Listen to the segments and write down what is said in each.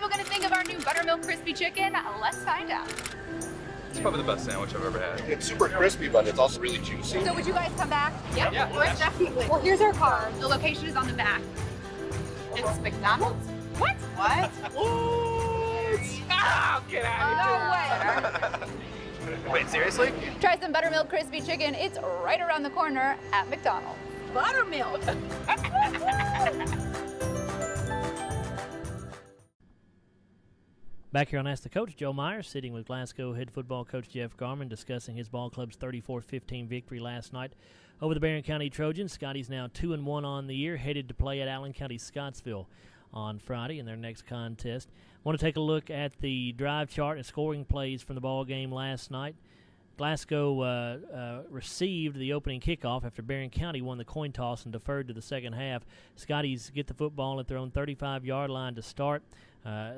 people going to think of our new buttermilk crispy chicken? Let's find out. It's probably the best sandwich I've ever had. It's super crispy, but it's also really juicy. So would you guys come back? Yep. Yeah. Definitely. Well, here's our card. The location is on the back. It's McDonald's? What? What? Oh, get out No way. Wait, seriously? Try some buttermilk crispy chicken. It's right around the corner at McDonald's. Buttermilk. Back here on Ask the Coach, Joe Myers sitting with Glasgow head football coach Jeff Garmon discussing his ball club's 34-15 victory last night over the Barron County Trojans. Scotty's now 2-1 on the year, headed to play at Allen County Scottsville on Friday in their next contest. Want to take a look at the drive chart and scoring plays from the ball game last night. Glasgow received the opening kickoff after Barron County won the coin toss and deferred to the second half. Scotties get the football at their own 35-yard line to start.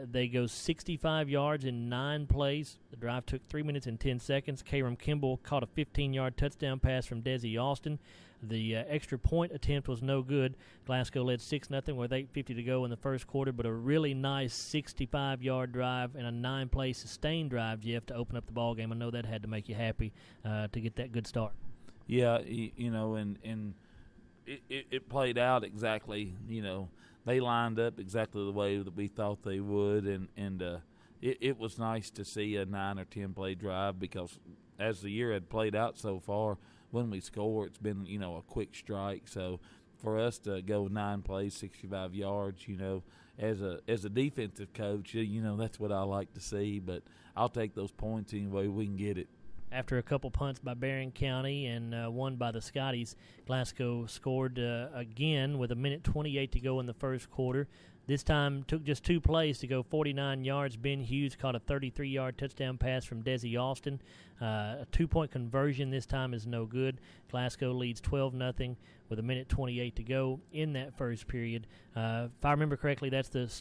They go 65 yards in 9 plays. The drive took 3 minutes and 10 seconds. Karam Kimball caught a 15-yard touchdown pass from Desi Austin. The extra point attempt was no good. Glasgow led 6-0 with 8:50 to go in the first quarter, but a really nice 65-yard drive and a 9-play sustained drive, Jeff, to open up the ball game. I know that had to make you happy to get that good start. Yeah, you know, and it played out exactly, you know. They lined up exactly the way that we thought they would, and it was nice to see a 9 or 10 play drive because as the year had played out so far, when we score, it's been, you know, a quick strike. So for us to go 9 plays, 65 yards, you know, as a defensive coach, you know, that's what I like to see. But I'll take those points any way we can get it. After a couple punts by Barron County and one by the Scotties, Glasgow scored again with 1:28 to go in the first quarter. This time took just 2 plays to go 49 yards. Ben Hughes caught a 33-yard touchdown pass from Desi Austin. A 2-point conversion this time is no good. Glasgow leads 12-0 with 1:28 to go in that first period. If I remember correctly, that's the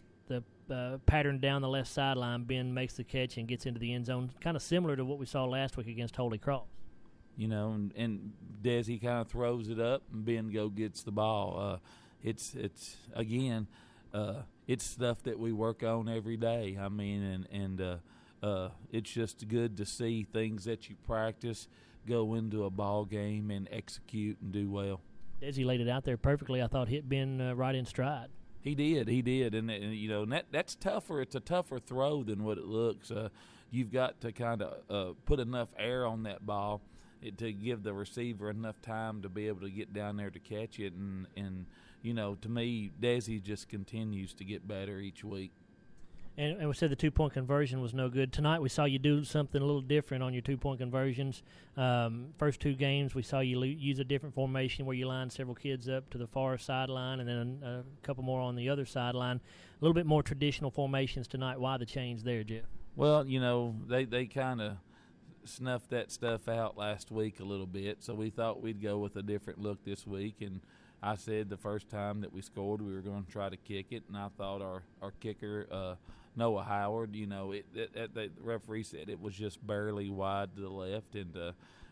pattern down the left sideline. Ben makes the catch and gets into the end zone, kind of similar to what we saw last week against Holy Cross. You know, and Desi kind of throws it up, and Ben gets the ball. It's again, it's stuff that we work on every day. I mean, and it's just good to see things that you practice go into a ball game and execute and do well. Desi laid it out there perfectly. I thought hit Ben right in stride. He did, and you know, and that's tougher. It's a tougher throw than what it looks. You've got to kind of put enough air on that ball to give the receiver enough time to be able to get down there to catch it. And you know, to me, Desi just continues to get better each week. And we said the 2-point conversion was no good. Tonight we saw you do something a little different on your 2-point conversions. First 2 games we saw you use a different formation where you line several kids up to the far sideline and then a couple more on the other sideline. A little bit more traditional formations tonight. Why the change there, Jeff? Well, you know, they kind of snuffed that stuff out last week a little bit, so we thought we'd go with a different look this week. And I said the first time that we scored we were going to try to kick it, and I thought our kicker Noah Howard, you know, the referee said it was just barely wide to the left, and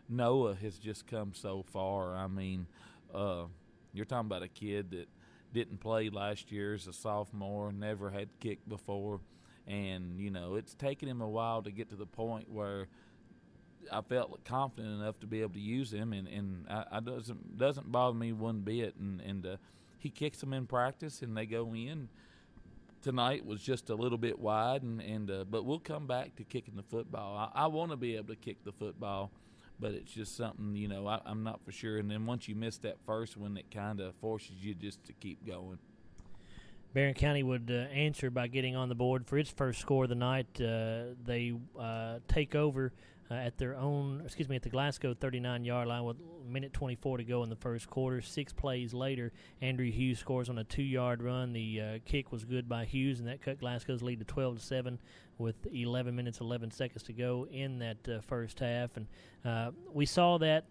Noah has just come so far. I mean, you're talking about a kid that didn't play last year as a sophomore, never had kicked before, and, you know, it's taken him a while to get to the point where I felt confident enough to be able to use him, and I doesn't bother me one bit, and he kicks them in practice, and they go in. Tonight was just a little bit wide, but we'll come back to kicking the football. I want to be able to kick the football, but it's just something, you know, I'm not for sure. And then once you miss that first one, it kind of forces you just to keep going. Barron County would answer by getting on the board for its first score of the night. They take over at the Glasgow 39-yard line with 1:24 to go in the first quarter. 6 plays later, Andrew Hughes scores on a 2-yard run. The kick was good by Hughes, and that cut Glasgow's lead to 12-7 with 11 minutes, 11 seconds to go in that first half. And we saw that,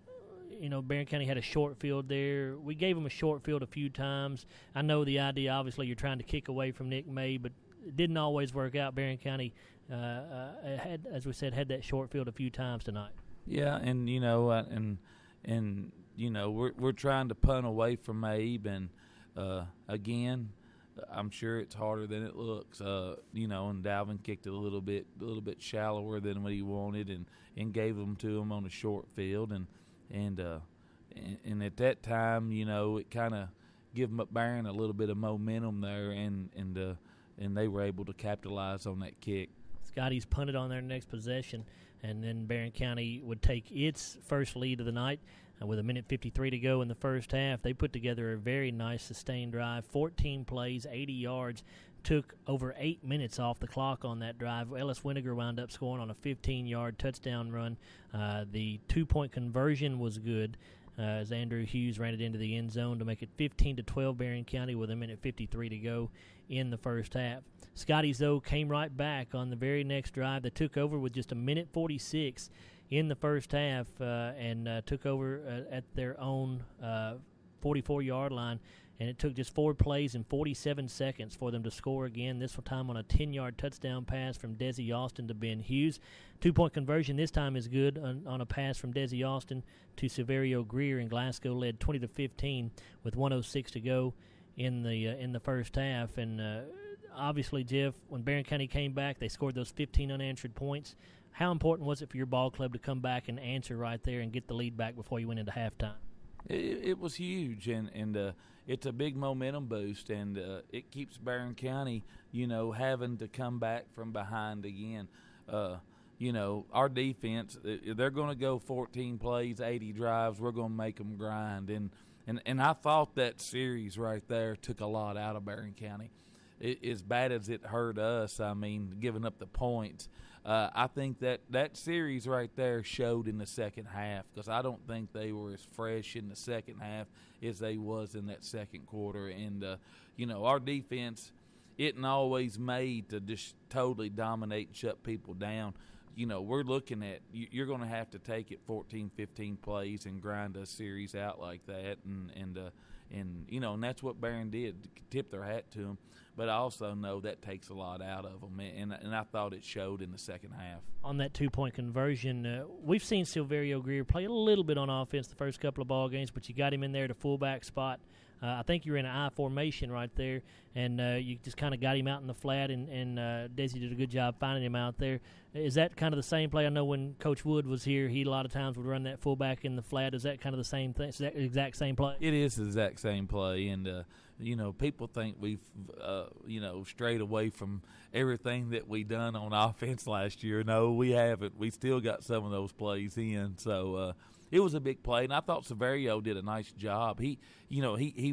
you know, Barron County had a short field there. We gave them a short field a few times. I know the idea, obviously, you're trying to kick away from Nick May, but it didn't always work out. Barron County had, as we said, had that short field a few times tonight. Yeah, and you know, and you know, we're trying to punt away from Abe, and again, I'm sure it's harder than it looks. You know, and Dalvin kicked it a little bit shallower than what he wanted, and gave them to him on a short field, and at that time, you know, it kind of give Barron a little bit of momentum there, and they were able to capitalize on that kick. Scotty's punted on their next possession, and then Barron County would take its first lead of the night with 1:53 to go in the first half. They put together a very nice sustained drive, 14 plays, 80 yards, took over 8 minutes off the clock on that drive. Ellis Winiger wound up scoring on a 15-yard touchdown run. The two-point conversion was good, as Andrew Hughes ran it into the end zone to make it 15-12 Barron County with 1:53 to go in the first half. Scotty's, though, came right back on the very next drive. They took over with just 1:46 in the first half, and took over at their own 44-yard line, and it took just 4 plays and 47 seconds for them to score again, this time on a 10-yard touchdown pass from Desi Austin to Ben Hughes. Two-point conversion this time is good on a pass from Desi Austin to Severio Greer, and Glasgow led 20-15 with 1:06 to go in the first half. And obviously, Jeff, when Barron County came back, they scored those 15 unanswered points. How important was it for your ball club to come back and answer right there and get the lead back before you went into halftime? It was huge, and it's a big momentum boost, and it keeps Barron County, you know, having to come back from behind again. You know, our defense, they're going to go 14 plays, 80 drives. We're going to make them grind, and I thought that series right there took a lot out of Barron County. As bad as it hurt us, I mean, giving up the points, I think that series right there showed in the second half, because I don't think they were as fresh in the second half as they was in that second quarter. And, you know, our defense isn't always made to just totally dominate and shut people down. You know, we're looking at you're going to have to take it 14, 15 plays and grind a series out like that, and you know, and that's what Barron did, tip their hat to them. But I also know that takes a lot out of them, and I thought it showed in the second half. On that two-point conversion, we've seen Silverio Greer play a little bit on offense the first couple of ball games, but you got him in there at a fullback spot. I think you're in an I formation right there, and you just kind of got him out in the flat, and Desi did a good job finding him out there. Is that kind of the same play? I know when Coach Wood was here, he a lot of times would run that fullback in the flat. Is that kind of the same thing? Is that the exact same play? It is the exact same play, and you know, people think we've you know, strayed away from everything that we done on offense last year. No, we haven't. We still got some of those plays in, so it was a big play, and I thought Severio did a nice job. He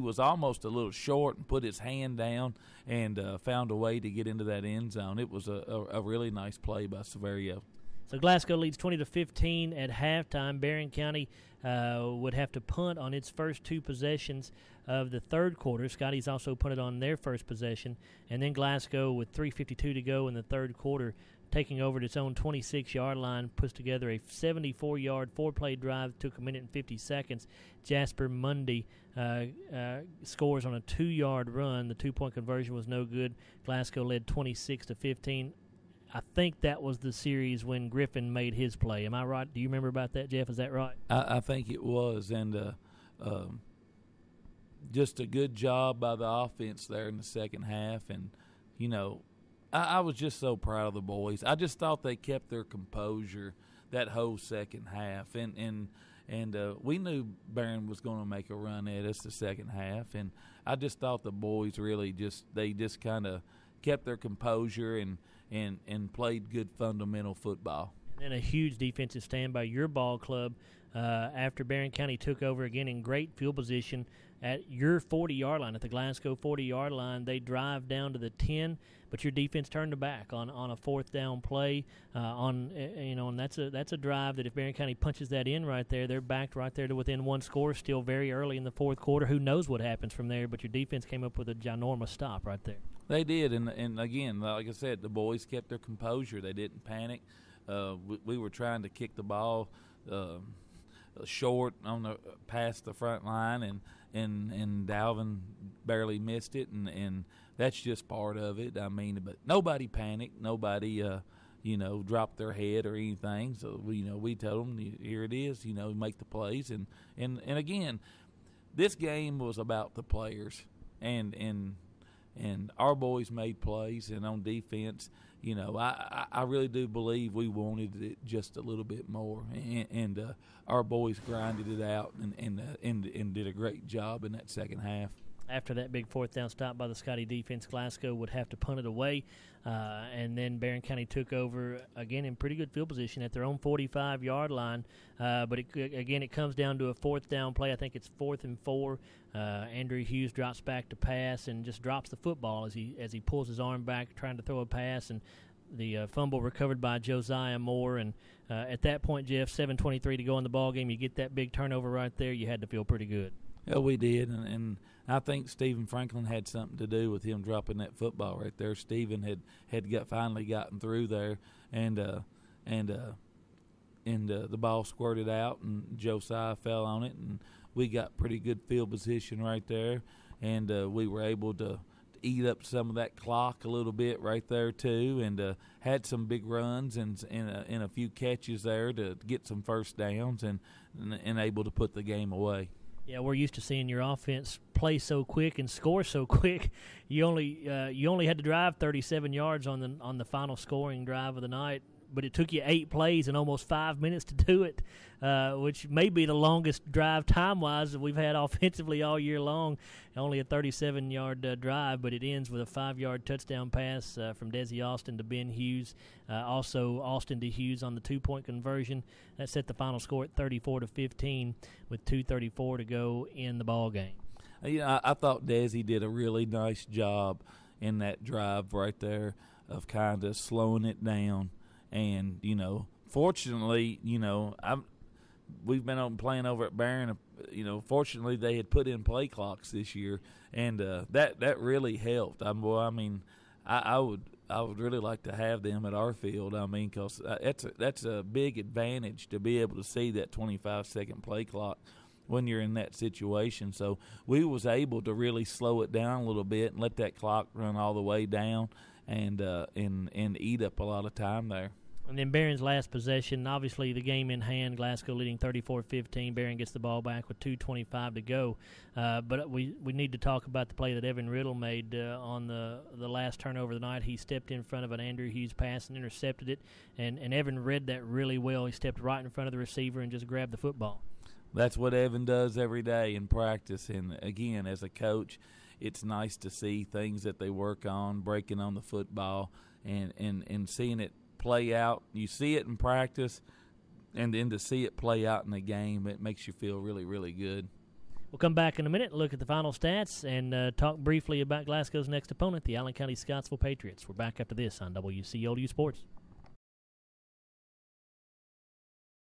was almost a little short and put his hand down and found a way to get into that end zone. It was a really nice play by Severio. So Glasgow leads 20-15 at halftime. Barron County would have to punt on its first 2 possessions of the third quarter. Scotty's also punted on their first possession, and then Glasgow, with 3:52 to go in the third quarter, taking over at its own 26-yard line, puts together a 74-yard 4-play drive. Took 1:50 seconds. Jasper Mundy scores on a 2-yard run. The 2-point conversion was no good. Glasgow led 26-15. I think that was the series when Griffin made his play. Am I right? Do you remember about that, Jeff? Is that right? I think it was, and just a good job by the offense there in the second half. And, you know, I was just so proud of the boys. I just thought they kept their composure that whole second half. And we knew Barron was going to make a run at us the second half. And I just thought the boys really just kind of kept their composure and played good fundamental football. And a huge defensive stand by your ball club after Barron County took over again in great field position at your 40-yard line, at the Glasgow 40-yard line. They drive down to the 10, but your defense turned it back on a fourth down play. And that's a drive that if Barron County punches that in right there, they're backed right there to within 1 score. Still very early in the fourth quarter. Who knows what happens from there? But your defense came up with a ginormous stop right there. They did, and again, like I said, the boys kept their composure. They didn't panic. We were trying to kick the ball short on the past the front line, and Dalvin barely missed it, and that's just part of it. I mean, but nobody panicked. Nobody dropped their head or anything. So we told them, here it is. Make the plays, and again, this game was about the players, and and our boys made plays. And on defense, you know, I really do believe we wanted it just a little bit more, and our boys grinded it out and did a great job in that second half. After that big fourth down stop by the Scotty defense, Glasgow would have to punt it away, and then Barron County took over again in pretty good field position at their own 45-yard line. But it comes down to a fourth down play. I think it's 4th and 4. Andrew Hughes drops back to pass and just drops the football as he pulls his arm back trying to throw a pass, and the fumble recovered by Josiah Moore. And at that point, Jeff, 7:23 to go in the ball game. You get that big turnover right there. You had to feel pretty good. Yeah, we did, and I think Stephen Franklin had something to do with him dropping that football right there. Stephen had finally gotten through there, and the ball squirted out, and Josiah fell on it, and we got pretty good field position right there, and we were able to eat up some of that clock a little bit right there too, and had some big runs and a few catches there to get some first downs and able to put the game away. Yeah, we're used to seeing your offense play so quick and score so quick. You only had to drive 37 yards on the final scoring drive of the night, but it took you 8 plays and almost 5 minutes to do it, which may be the longest drive time-wise that we've had offensively all year long. Only a 37-yard drive, but it ends with a 5-yard touchdown pass from Desi Austin to Ben Hughes. Also, Austin to Hughes on the 2-point conversion. That set the final score at 34-15 with 2:34 to go in the ball game. You know, I thought Desi did a really nice job in that drive right there of kind of slowing it down. And, you know, fortunately, you know, we've been playing over at Barron. You know, fortunately, they had put in play clocks this year, and that really helped. I would really like to have them at our field. I mean, because that's a big advantage to be able to see that 25-second play clock when you're in that situation. So we was able to really slow it down a little bit and let that clock run all the way down and eat up a lot of time there. And then Barron's last possession, obviously the game in hand, Glasgow leading 34-15. Barron gets the ball back with 2:25 to go. But we need to talk about the play that Evan Riddle made on the last turnover of the night. He stepped in front of an Andrew Hughes pass and intercepted it. And Evan read that really well. He stepped right in front of the receiver and just grabbed the football. That's what Evan does every day in practice. And, again, as a coach, it's nice to see things that they work on, breaking on the football, and seeing it play out. You see it in practice, and then to see it play out in the game, it makes you feel really, really good. We'll come back in a minute, look at the final stats, and talk briefly about Glasgow's next opponent, the Allen County Scottsville Patriots. We're back after this on WCOU Sports.